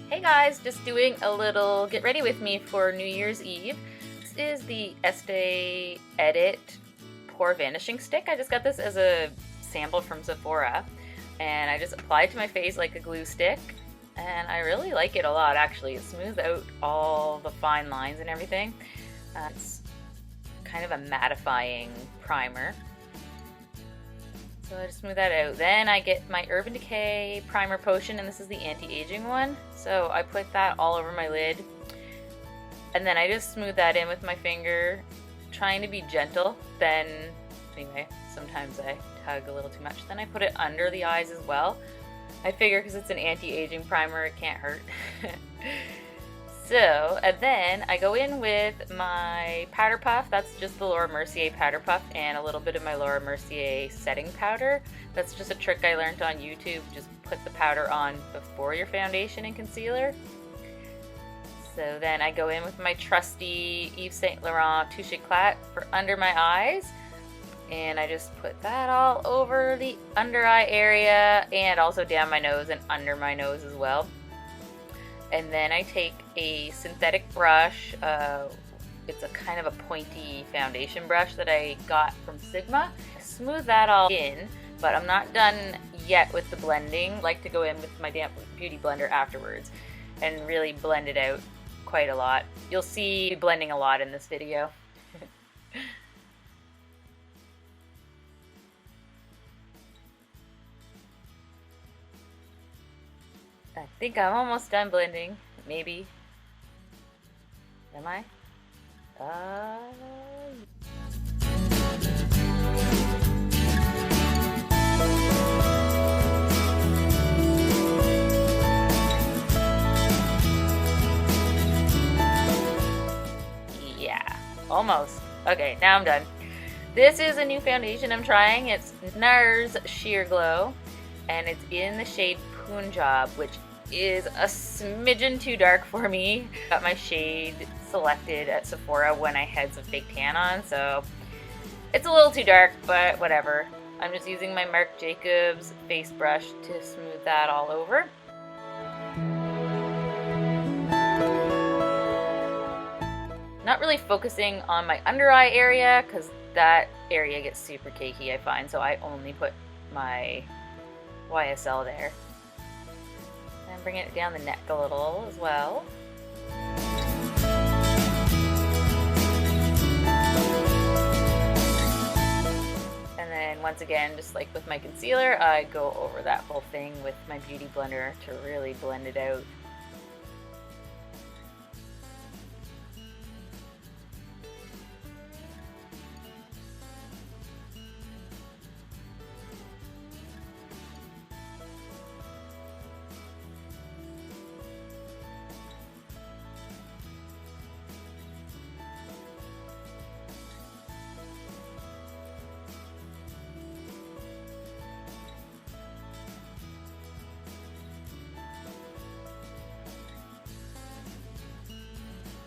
Hey guys, just doing a little get ready with me for New Year's Eve. This is the Estee Edit Pore Vanishing Stick. I just got this as a sample from Sephora and I just apply it to my face like a glue stick, and I really like it a lot actually. It smooths out all the fine lines and everything. It's kind of a mattifying primer. So I just smooth that out. Then I get my Urban Decay Primer Potion, and this is the anti-aging one. So I put that all over my lid. And then I just smooth that in with my finger, trying to be gentle. Then, anyway, sometimes I tug a little too much. Then I put it under the eyes as well. I figure because it's an anti-aging primer, it can't hurt. So, and then I go in with my powder puff. That's just the Laura Mercier powder puff and a little bit of my Laura Mercier setting powder. That's just a trick I learned on YouTube. Just put the powder on before your foundation and concealer. So then I go in with my trusty Yves Saint Laurent Touche Éclat for under my eyes. And I just put that all over the under eye area and also down my nose and under my nose as well. And then I take a synthetic brush. It's a kind of a pointy foundation brush that I got from Sigma. I smooth that all in, but I'm not done yet with the blending. I like to go in with my damp beauty blender afterwards and really blend it out quite a lot. You'll see blending a lot in this video. I think I'm almost done blending. Maybe. Am I? Yeah, almost. Okay, now I'm done. This is a new foundation I'm trying. It's NARS Sheer Glow, and it's in the shade Punjab, which is a smidgen too dark for me. Got my shade selected at Sephora when I had some fake tan on, so it's a little too dark, but whatever. I'm just using my Marc Jacobs face brush to smooth that all over. Not really focusing on my under eye area because that area gets super cakey, I find, so I only put my YSL there. And bring it down the neck a little as well. And then once again, just like with my concealer, I go over that whole thing with my beauty blender to really blend it out.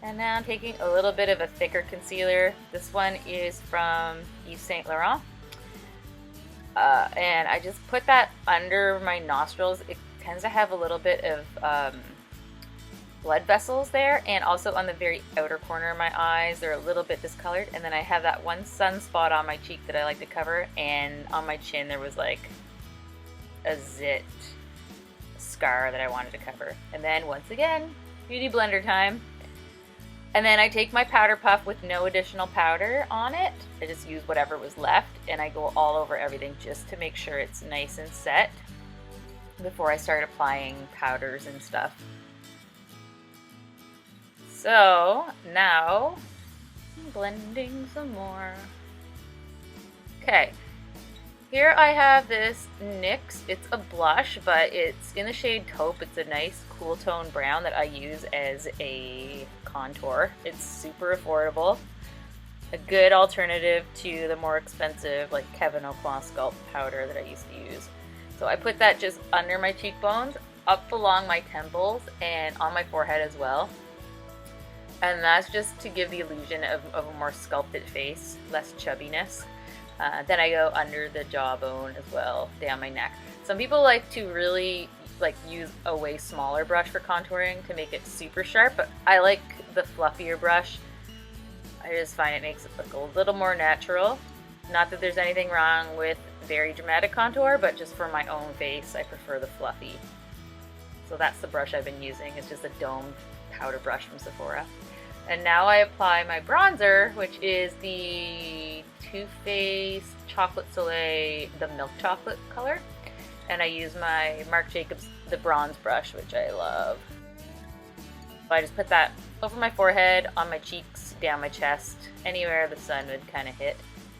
And now I'm taking a little bit of a thicker concealer. This one is from Yves Saint Laurent. And I just put that under my nostrils. It tends to have a little bit of blood vessels there, and also on the very outer corner of my eyes. They're a little bit discolored. And then I have that one sunspot on my cheek that I like to cover, and on my chin there was like a zit scar that I wanted to cover. And then once again, beauty blender time. And then I take my powder puff with no additional powder on it. I just use whatever was left, and I go all over everything just to make sure it's nice and set before I start applying powders and stuff. So now I'm blending some more. Okay. Here I have this NYX. It's a blush, but it's in the shade Taupe. It's a nice cool tone brown that I use as a contour. It's super affordable. A good alternative to the more expensive like Kevyn Aucoin Sculpt powder that I used to use. So I put that just under my cheekbones, up along my temples, and on my forehead as well. And that's just to give the illusion of a more sculpted face, less chubbiness. Then I go under the jawbone as well, down my neck. Some people like to really like use a way smaller brush for contouring to make it super sharp, but I like the fluffier brush. I just find it makes it look a little more natural. Not that there's anything wrong with very dramatic contour, but just for my own face, I prefer the fluffy. So that's the brush I've been using. It's just a domed powder brush from Sephora. And now I apply my bronzer, which is the Too Faced Chocolate Soleil, the milk chocolate color. And I use my Marc Jacobs, the bronze brush, which I love. So I just put that over my forehead, on my cheeks, down my chest, anywhere the sun would kind of hit.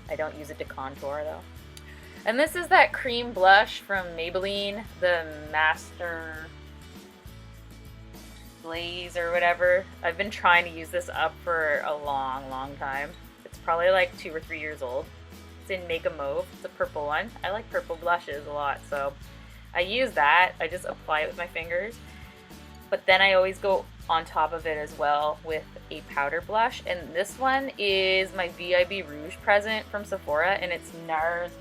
I don't use it to contour though. And this is that cream blush from Maybelline, the Master Glaze or whatever. I've been trying to use this up for a long time. It's probably like 2 or 3 years old. It's in Make a Mauve. It's a purple one. I like purple blushes a lot, so I use that. I just apply it with my fingers. But then I always go on top of it as well with a powder blush. And this one is my VIB Rouge present from Sephora, and it's NARS.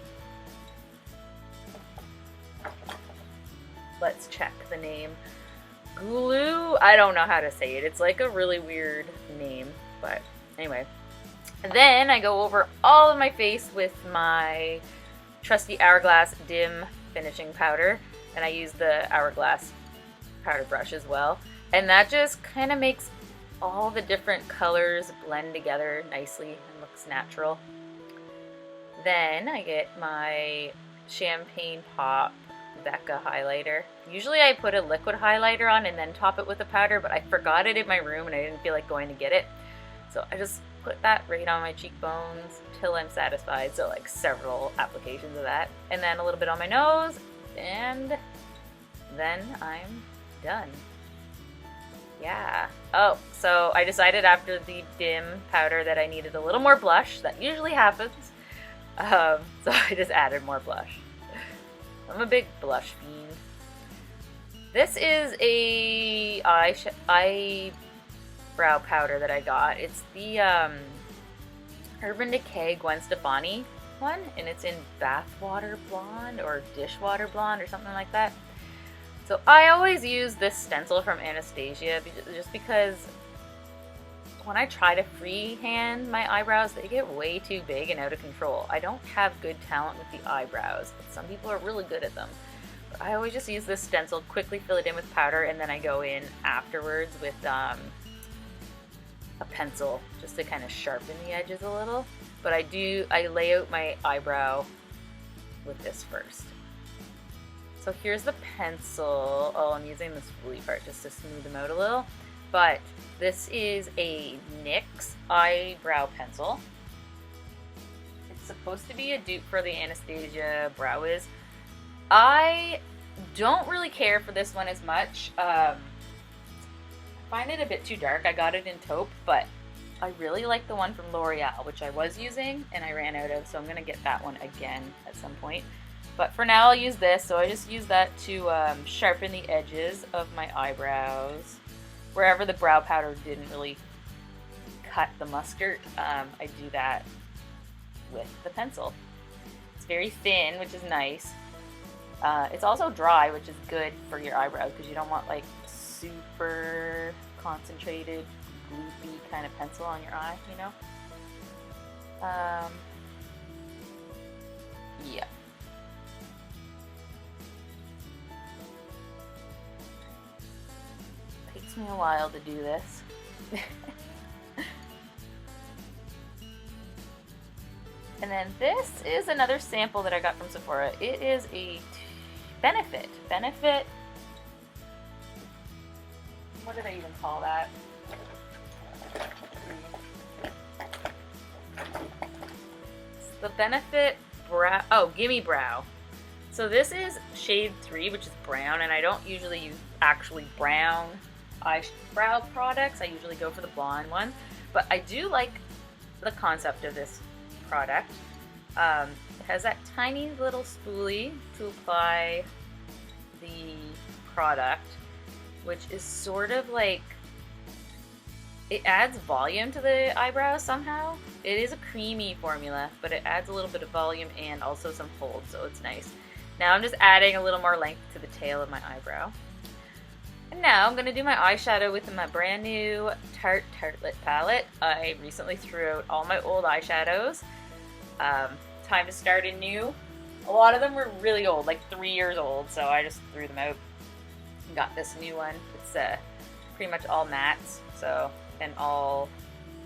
Let's check the name. Glue? I don't know how to say it. It's like a really weird name, but anyway. And then I go over all of my face with my trusty Hourglass Dim finishing powder, and I use the Hourglass powder brush as well. And that just kind of makes all the different colors blend together nicely and looks natural. Then I get my Champagne Pop Becca highlighter. Usually I put a liquid highlighter on and then top it with a powder, but I forgot it in my room and I didn't feel like going to get it. So I just put that right on my cheekbones till I'm satisfied. So like several applications of that. And then a little bit on my nose, and then I'm done. Yeah. Oh, so I decided after the dim powder that I needed a little more blush. That usually happens. So I just added more blush. I'm a big blush fiend. This is a eyebrow powder that I got. It's the Urban Decay Gwen Stefani one, and it's in Bathwater Blonde or Dishwater Blonde or something like that. So I always use this stencil from Anastasia just because when I try to freehand my eyebrows, they get way too big and out of control. I don't have good talent with the eyebrows, but some people are really good at them. But I always just use this stencil, quickly fill it in with powder, and then I go in afterwards with a pencil just to kind of sharpen the edges a little. But I lay out my eyebrow with this first. So here's the pencil. Oh, I'm using this spoolie part just to smooth them out a little. But this is a NYX eyebrow pencil. It's supposed to be a dupe for the Anastasia Brow Wiz. I don't really care for this one as much. I find it a bit too dark. I got it in taupe, but I really like the one from L'Oreal, which I was using and I ran out of, so I'm going to get that one again at some point. But for now I'll use this, so I just use that to sharpen the edges of my eyebrows. Wherever the brow powder didn't really cut the mustard, I do that with the pencil. It's very thin, which is nice. It's also dry, which is good for your eyebrows because you don't want like super concentrated, gloopy kind of pencil on your eye, you know? Yeah. Takes me a while to do this. And then this is another sample that I got from Sephora. It is a Benefit. What did I even call that? It's the Benefit Brow. Oh, Gimme Brow. So this is shade 3, which is brown, and I don't usually use actually brown eyebrow products. I usually go for the blonde one, but I do like the concept of this product. It has that tiny little spoolie to apply the product, which is sort of like, it adds volume to the eyebrows somehow. It is a creamy formula, but it adds a little bit of volume and also some hold, so it's nice. Now I'm just adding a little more length to the tail of my eyebrow. And now I'm going to do my eyeshadow with my brand new Tartelette palette. I recently threw out all my old eyeshadows. Time to start anew. A lot of them were really old, like 3 years old, so I just threw them out. Got this new one. It's pretty much all mattes, so, and all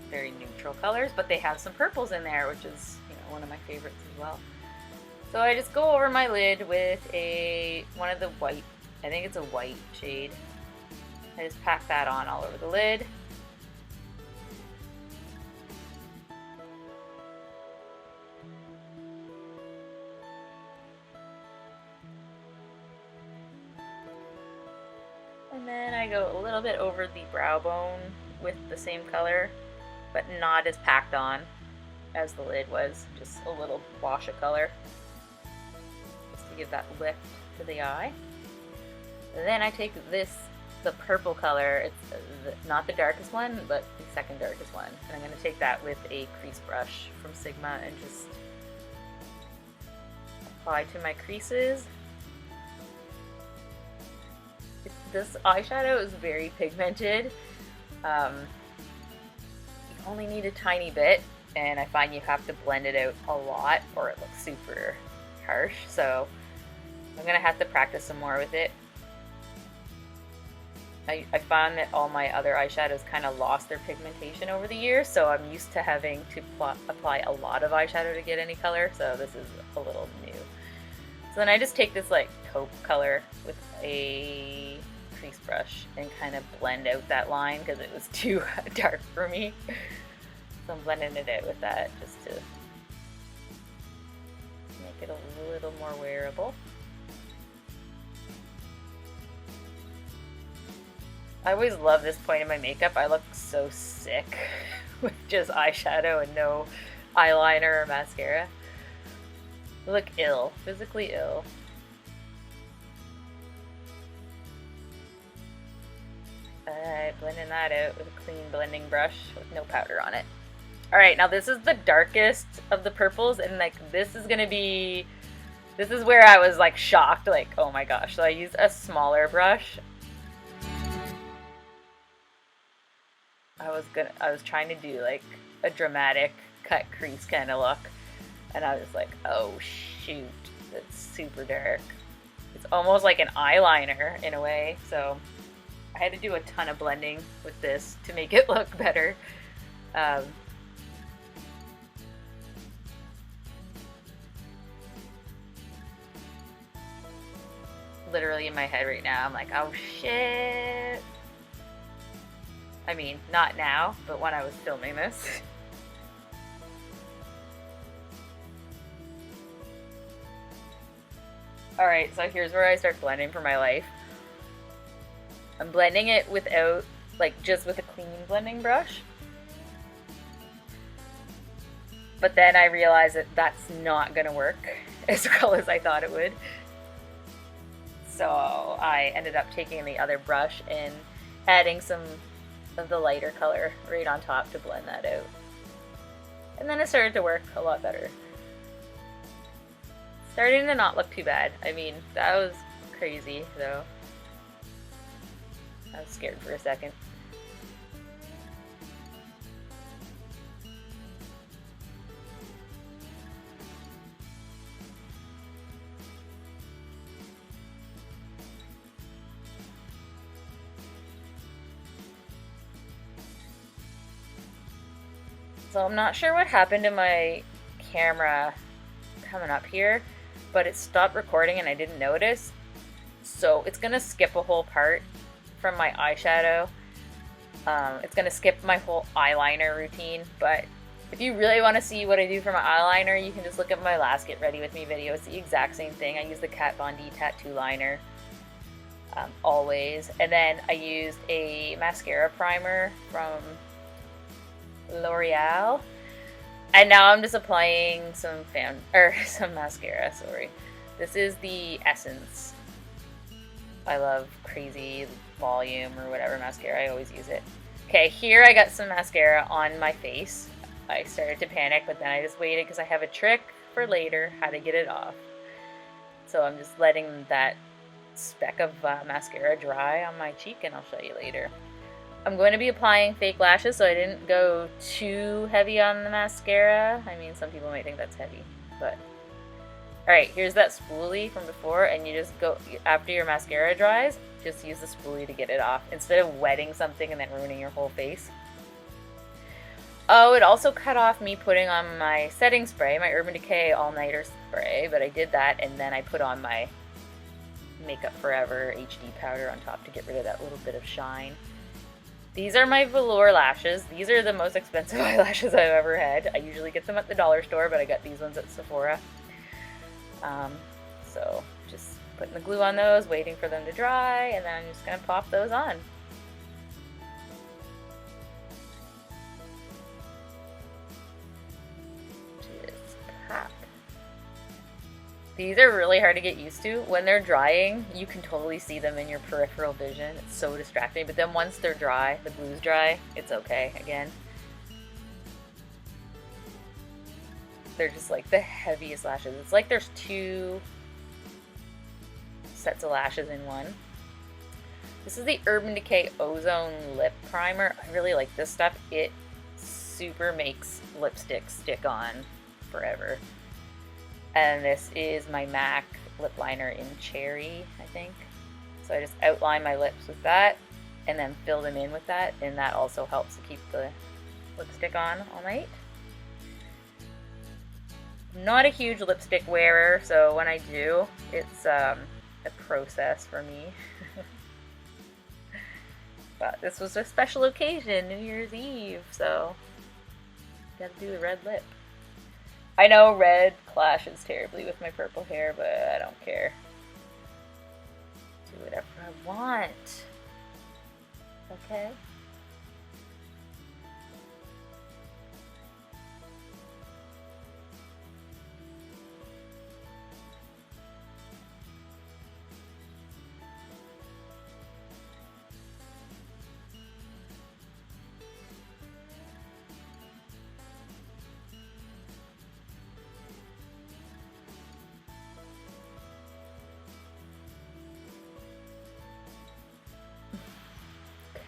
very neutral colors, but they have some purples in there, which is, you know, one of my favorites as well. So I just go over my lid with one of the white, I think it's a white shade. I just pack that on all over the lid. And then I go a little bit over the brow bone with the same color, but not as packed on as the lid was, just a little wash of color, just to give that lift to the eye. And then I take the purple color, it's not the darkest one, but the second darkest one, and I'm going to take that with a crease brush from Sigma and just apply to my creases. This eyeshadow is very pigmented. You only need a tiny bit, and I find you have to blend it out a lot or it looks super harsh, so I'm gonna have to practice some more with it. I found that all my other eyeshadows kind of lost their pigmentation over the years, so I'm used to having to apply a lot of eyeshadow to get any color, so this is a little new. So then I just take this like taupe color with a crease brush and kind of blend out that line because it was too dark for me. So I'm blending it out with that just to make it a little more wearable. I always love this point in my makeup. I look so sick with just eyeshadow and no eyeliner or mascara. I look ill, physically ill. Blending that out with a clean blending brush with no powder on it. Alright, now this is the darkest of the purples, and like this is where I was like shocked, like oh my gosh. So I used a smaller brush. I was trying to do like a dramatic cut crease kind of look, and I was like, oh shoot, that's super dark. It's almost like an eyeliner in a way, so I had to do a ton of blending with this to make it look better. Literally in my head right now, I'm like, oh shit. I mean, not now, but when I was filming this. Alright, so here's where I start blending for my life. I'm blending it without, like, just with a clean blending brush. But then I realized that that's not gonna work as well as I thought it would. So I ended up taking the other brush and adding some of the lighter color right on top to blend that out. And then it started to work a lot better. Starting to not look too bad. I mean, that was crazy though. I was scared for a second. So I'm not sure what happened to my camera coming up here, but it stopped recording and I didn't notice. So it's gonna skip a whole part from my eyeshadow. It's gonna skip my whole eyeliner routine, but if you really want to see what I do for my eyeliner, you can just look at my last Get Ready With Me video. It's the exact same thing. I use the Kat Von D tattoo liner always, and then I used a mascara primer from L'Oreal, and now I'm just applying some mascara. Sorry, this is the Essence. I love Crazy Volume or whatever mascara. I always use it. Okay, here I got some mascara on my face. I started to panic, but then I just waited because I have a trick for later how to get it off. So I'm just letting that speck of mascara dry on my cheek, and I'll show you later. I'm going to be applying fake lashes, so I didn't go too heavy on the mascara. I mean, some people might think that's heavy, but... Alright, here's that spoolie from before, and you just go, after your mascara dries, just use the spoolie to get it off, instead of wetting something and then ruining your whole face. Oh, it also cut off me putting on my setting spray, my Urban Decay All-Nighter spray, but I did that, and then I put on my Makeup Forever HD powder on top to get rid of that little bit of shine. These are my velour lashes. These are the most expensive eyelashes I've ever had. I usually get them at the dollar store, but I got these ones at Sephora. So just putting the glue on those, waiting for them to dry, and then I'm just going to pop those on. Just pop. These are really hard to get used to. When they're drying, you can totally see them in your peripheral vision. It's so distracting, but then once they're dry, the glue's dry, it's okay again. They're just like the heaviest lashes. It's like there's two sets of lashes in one. This is the Urban Decay Ozone Lip Primer. I really like this stuff. It super makes lipstick stick on forever. And this is my MAC lip liner in Cherry, I think. So I just outline my lips with that and then fill them in with that, and that also helps to keep the lipstick on all night. I'm not a huge lipstick wearer, so when I do, it's a process for me. But this was a special occasion, New Year's Eve, so gotta do the red lip. I know red clashes terribly with my purple hair, but I don't care. Do whatever I want. Okay?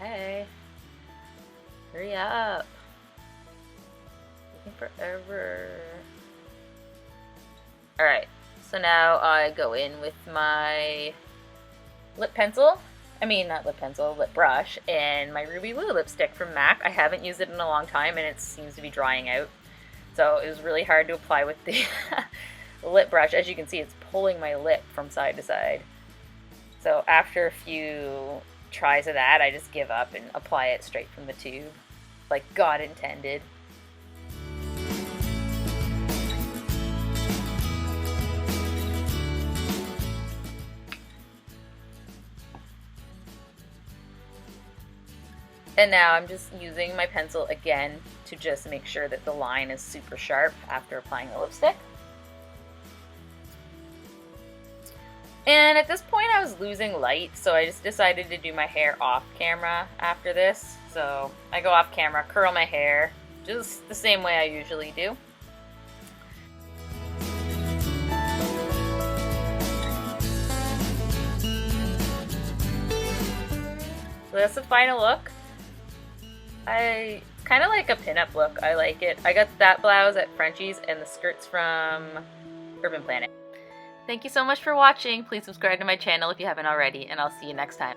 Okay. Hurry up. Taking forever. Alright, so now I go in with my lip pencil. I mean, not lip pencil, lip brush, and my Ruby Woo lipstick from MAC. I haven't used it in a long time, and it seems to be drying out. So it was really hard to apply with the lip brush. As you can see, it's pulling my lip from side to side. So after a few tries of that, I just give up and apply it straight from the tube, like God intended. And now I'm just using my pencil again to just make sure that the line is super sharp after applying the lipstick. And at this point I was losing light, so I just decided to do my hair off camera after this. So I go off camera, curl my hair, just the same way I usually do. So that's the final look. I kind of like a pinup look. I like it. I got that blouse at Frenchie's and the skirts from Urban Planet. Thank you so much for watching. Please subscribe to my channel if you haven't already, and I'll see you next time.